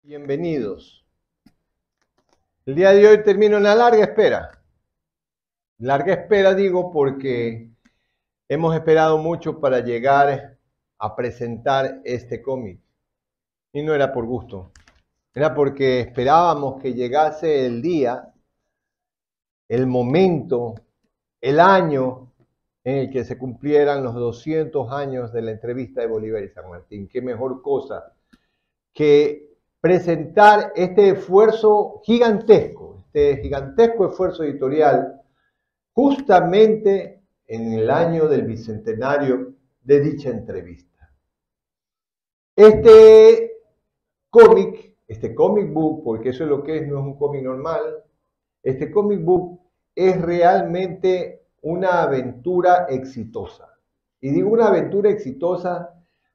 Bienvenidos. El día de hoy termino una larga espera. Larga espera digo porque hemos esperado mucho para llegar a presentar este cómic. Y no era por gusto. Era porque esperábamos que llegase el día, el momento, el año en el que se cumplieran los 200 años de la entrevista de Bolívar y San Martín. Qué mejor cosa que presentar este esfuerzo gigantesco, este gigantesco esfuerzo editorial, justamente en el año del bicentenario de dicha entrevista. Este comic book, porque eso es lo que es, no es un cómic normal, este comic book es realmente una aventura exitosa. Y digo una aventura exitosa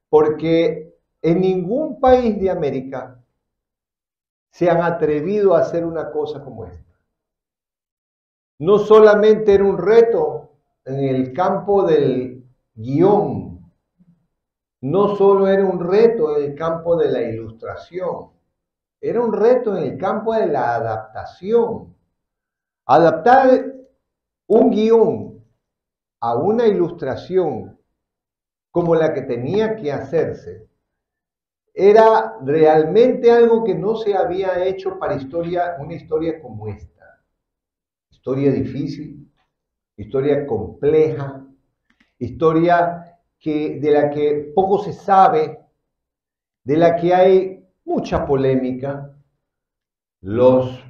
porque en ningún país de América se han atrevido a hacer una cosa como esta. No solamente era un reto en el campo del guión, no solo era un reto en el campo de la ilustración, era un reto en el campo de la adaptación. Adaptar un guión a una ilustración como la que tenía que hacerse era realmente algo que no se había hecho para una historia como esta. Historia difícil, historia compleja, historia de la que poco se sabe, de la que hay mucha polémica. Los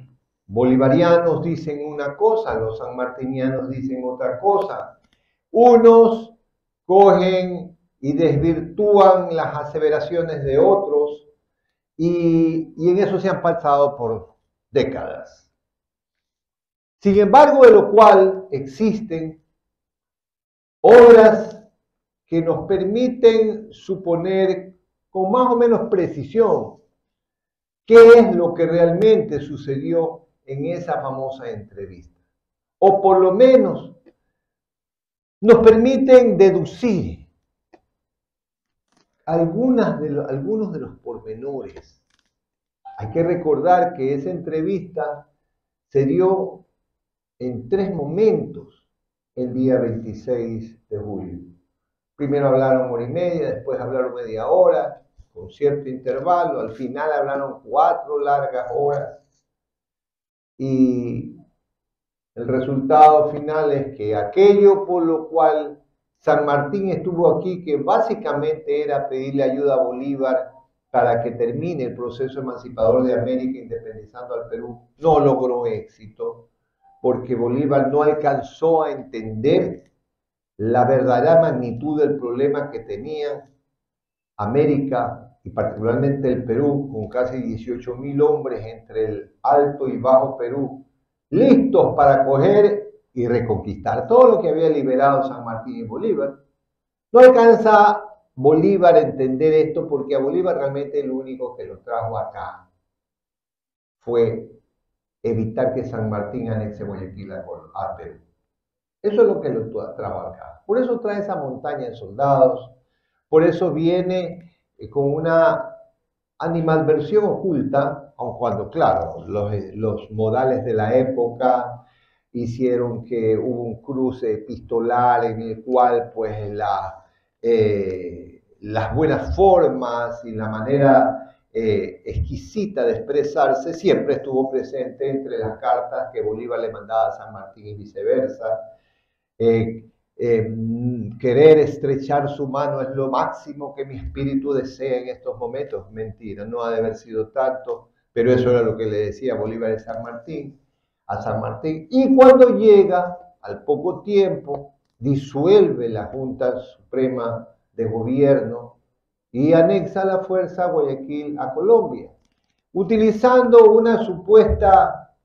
bolivarianos dicen una cosa, los sanmartinianos dicen otra cosa. Unos cogen y desvirtúan las aseveraciones de otros y en eso se han pasado por décadas. Sin embargo, de lo cual existen obras que nos permiten suponer con más o menos precisión qué es lo que realmente sucedió en esa famosa entrevista. O por lo menos nos permiten deducir algunos de los pormenores. Hay que recordar que esa entrevista se dio en 3 momentos el día 26 de julio. Primero hablaron 1h30, después hablaron media hora, con cierto intervalo, al final hablaron 4 largas horas. Y el resultado final es que aquello por lo cual San Martín estuvo aquí, que básicamente era pedirle ayuda a Bolívar para que termine el proceso emancipador de América independizando al Perú, no logró éxito, porque Bolívar no alcanzó a entender la verdadera magnitud del problema que tenían América y particularmente el Perú, con casi 18.000 hombres entre el Alto y Bajo Perú, listos para coger y reconquistar todo lo que había liberado San Martín y Bolívar. No alcanza Bolívar a entender esto porque a Bolívar realmente lo único que lo trajo acá fue evitar que San Martín anexe Guayaquil a Perú. Eso es lo que lo trajo acá. Por eso trae esa montaña de soldados, por eso viene con una animadversión oculta, aun cuando, claro, los modales de la época hicieron que hubo un cruce epistolar en el cual pues las buenas formas y la manera exquisita de expresarse siempre estuvo presente entre las cartas que Bolívar le mandaba a San Martín y viceversa. Querer estrechar su mano es lo máximo que mi espíritu desea en estos momentos. Mentira, no ha de haber sido tanto, pero eso era lo que le decía Bolívar a San Martín. Y cuando llega, al poco tiempo, disuelve la Junta Suprema de Gobierno y anexa la fuerza a Guayaquil a Colombia, utilizando una supuesta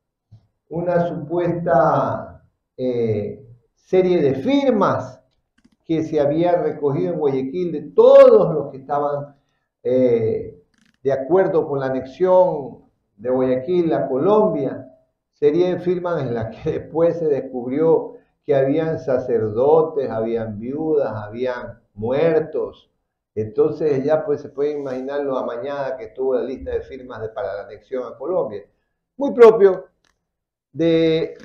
serie de firmas que se habían recogido en Guayaquil de todos los que estaban de acuerdo con la anexión de Guayaquil a Colombia, serie de firmas en las que después se descubrió que habían sacerdotes, habían viudas, habían muertos, Entonces ya pues se puede imaginar lo amañada que estuvo la lista de firmas para la anexión a Colombia. Muy propio de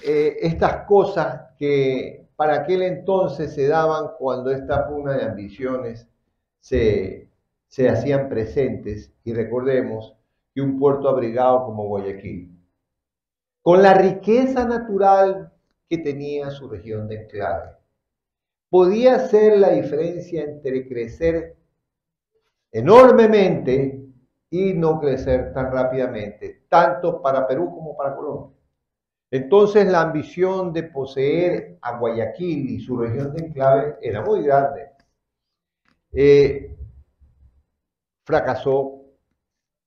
estas cosas que para aquel entonces se daban cuando esta pugna de ambiciones se hacían presentes. Y recordemos que un puerto abrigado como Guayaquil, con la riqueza natural que tenía su región de enclave, podía hacer la diferencia entre crecer enormemente y no crecer tan rápidamente, tanto para Perú como para Colombia. Entonces la ambición de poseer a Guayaquil y su región de enclave era muy grande. Fracasó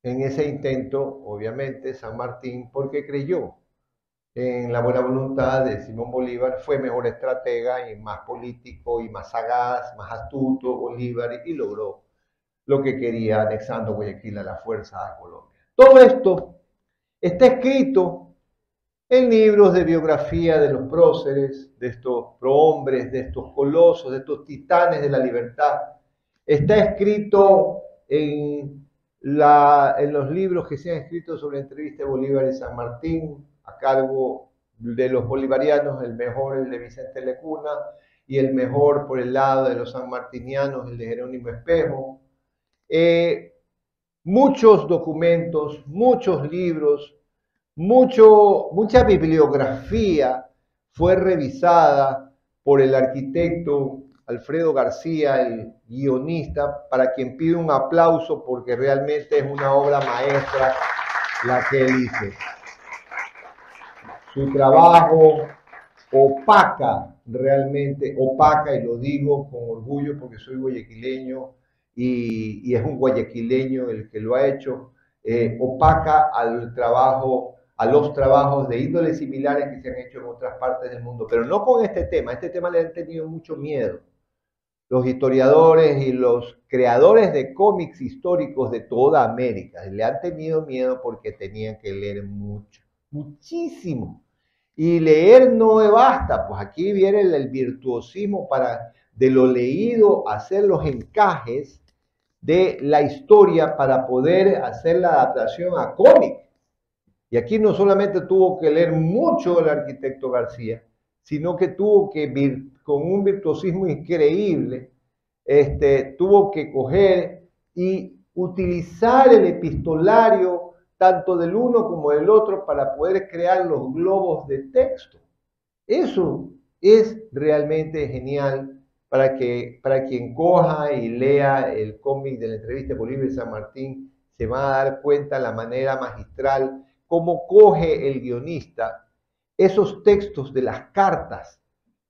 en ese intento, obviamente, San Martín, porque creyó en la buena voluntad de Simón Bolívar. Fue mejor estratega y más político y más sagaz, más astuto Bolívar, y logró lo que quería, anexando Guayaquil a la fuerza a Colombia. Todo esto está escrito en libros de biografía de los próceres, de estos prohombres, de estos colosos, de estos titanes de la libertad. Está escrito en los libros que se han escrito sobre la entrevista de Bolívar y San Martín, a cargo de los bolivarianos, el mejor, el de Vicente Lecuna, y el mejor por el lado de los sanmartinianos, el de Jerónimo Espejo. Muchos documentos, muchos libros, mucha bibliografía fue revisada por el arquitecto Alfredo García, el guionista, para quien pido un aplauso porque realmente es una obra maestra la que él hizo. Su trabajo opaca, realmente opaca, y lo digo con orgullo porque soy guayaquileño y es un guayaquileño el que lo ha hecho, opaca al trabajo, a los trabajos de índole similares que se han hecho en otras partes del mundo, pero no con este tema. Este tema le han tenido mucho miedo los historiadores y los creadores de cómics históricos de toda América. Le han tenido miedo porque tenían que leer mucho, muchísimo. Y leer no basta, pues aquí viene el virtuosismo para de lo leído hacer los encajes de la historia para poder hacer la adaptación a cómic. Y aquí no solamente tuvo que leer mucho el arquitecto García, sino que tuvo que, con un virtuosismo increíble, tuvo que coger y utilizar el epistolario tanto del uno como del otro para poder crear los globos de texto. Eso es realmente genial para quien coja y lea el cómic de la entrevista de Bolívar y San Martín, se va a dar cuenta la manera magistral cómo coge el guionista esos textos de las cartas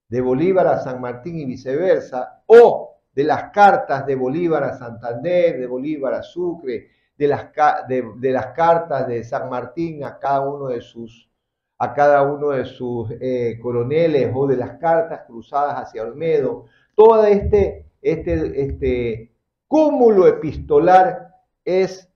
de Bolívar a San Martín y viceversa, o de las cartas de Bolívar a Santander, de Bolívar a Sucre, de las cartas de San Martín a cada uno de sus coroneles, o de las cartas cruzadas hacia Olmedo. Todo este cúmulo epistolar es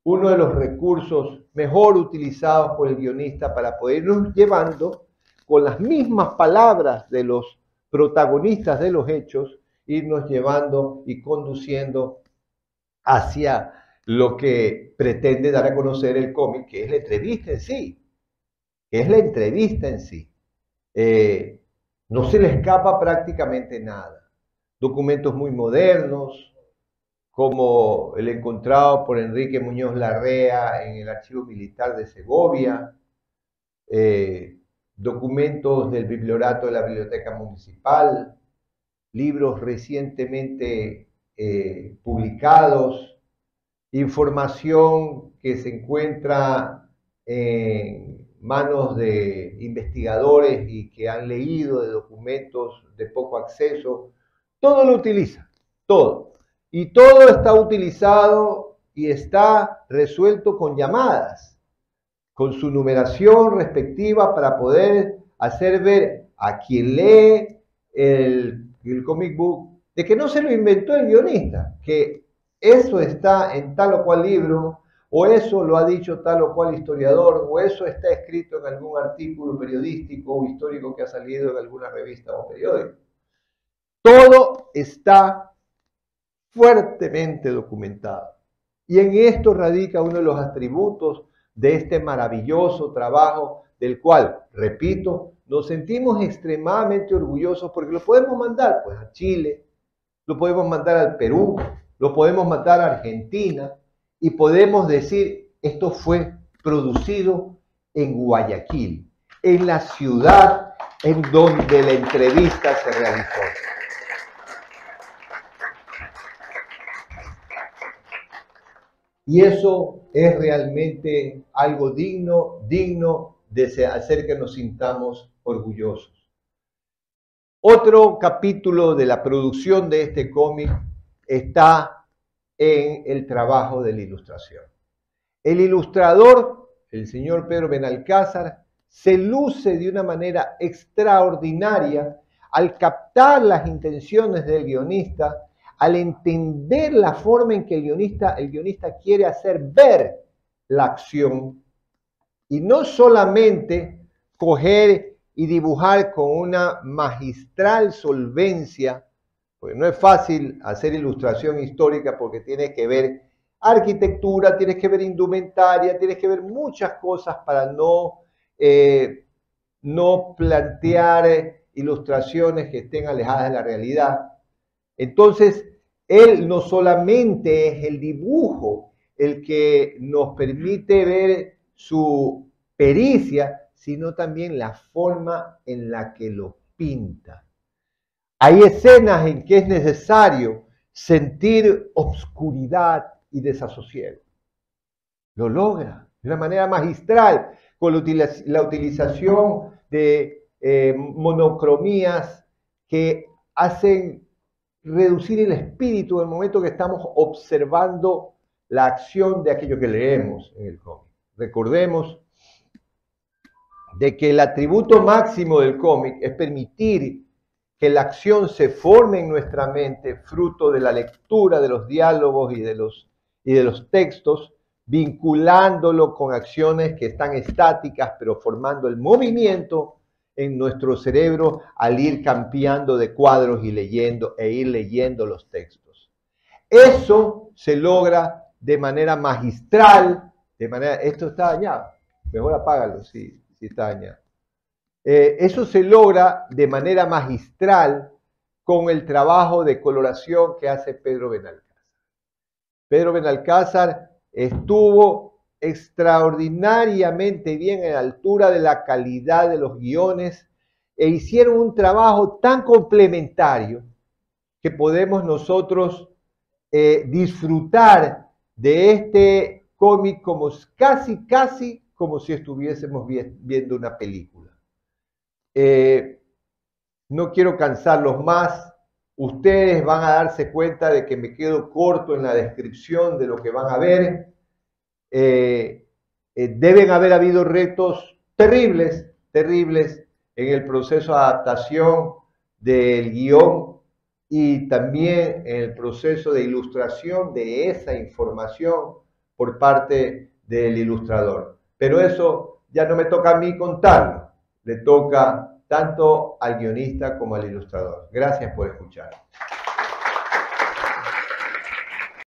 uno de los recursos mejor utilizados por el guionista para poder irnos llevando con las mismas palabras de los protagonistas de los hechos, irnos llevando y conduciendo hacia lo que pretende dar a conocer el cómic, que es la entrevista en sí. Es la entrevista en sí. No se le escapa prácticamente nada. Documentos muy modernos, como el encontrado por Enrique Muñoz Larrea en el Archivo Militar de Segovia, documentos del Bibliorato de la Biblioteca Municipal, libros recientemente publicados, información que se encuentra en manos de investigadores y que han leído de documentos de poco acceso. Todo lo utiliza, todo. Y todo está utilizado y está resuelto con llamadas, con su numeración respectiva para poder hacer ver a quien lee el comic book de que no se lo inventó el guionista, que eso está en tal o cual libro, o eso lo ha dicho tal o cual historiador, o eso está escrito en algún artículo periodístico o histórico que ha salido en alguna revista o periódico. Todo está fuertemente documentado. Y en esto radica uno de los atributos de este maravilloso trabajo del cual, repito, nos sentimos extremadamente orgullosos porque lo podemos mandar pues, a Chile, lo podemos mandar al Perú, lo podemos mandar a Argentina y podemos decir, esto fue producido en Guayaquil, en la ciudad en donde la entrevista se realizó. Y eso es realmente algo digno de hacer que nos sintamos orgullosos. Otro capítulo de la producción de este cómic está en el trabajo de la ilustración. El ilustrador, el señor Pedro Benalcázar, se luce de una manera extraordinaria al captar las intenciones del guionista, al entender la forma en que el guionista quiere hacer ver la acción y no solamente coger y dibujar con una magistral solvencia, porque no es fácil hacer ilustración histórica porque tienes que ver arquitectura, tienes que ver indumentaria, tienes que ver muchas cosas para no plantear ilustraciones que estén alejadas de la realidad. Entonces, él no solamente es el dibujo el que nos permite ver su pericia, sino también la forma en la que lo pinta. Hay escenas en que es necesario sentir obscuridad y desasosiego. Lo logra de una manera magistral con la utilización de monocromías que hacen reducir el espíritu en el momento que estamos observando la acción de aquello que leemos en el cómic. Recordemos de que el atributo máximo del cómic es permitir que la acción se forme en nuestra mente fruto de la lectura de los diálogos y de los textos, vinculándolo con acciones que están estáticas, pero formando el movimiento en nuestro cerebro al ir cambiando de cuadros y ir leyendo los textos. Eso se logra de manera magistral, esto está dañado, mejor apágalo si está dañado. Eso se logra de manera magistral con el trabajo de coloración que hace Pedro Benalcázar. Pedro Benalcázar estuvo extraordinariamente bien a la altura de la calidad de los guiones e hicieron un trabajo tan complementario que podemos nosotros disfrutar de este cómic como casi como si estuviésemos viendo una película. No quiero cansarlos más. Ustedes van a darse cuenta de que me quedo corto en la descripción de lo que van a ver. Deben haber habido retos terribles en el proceso de adaptación del guión y también en el proceso de ilustración de esa información por parte del ilustrador. Pero eso ya no me toca a mí contarlo, le toca tanto al guionista como al ilustrador. Gracias por escuchar.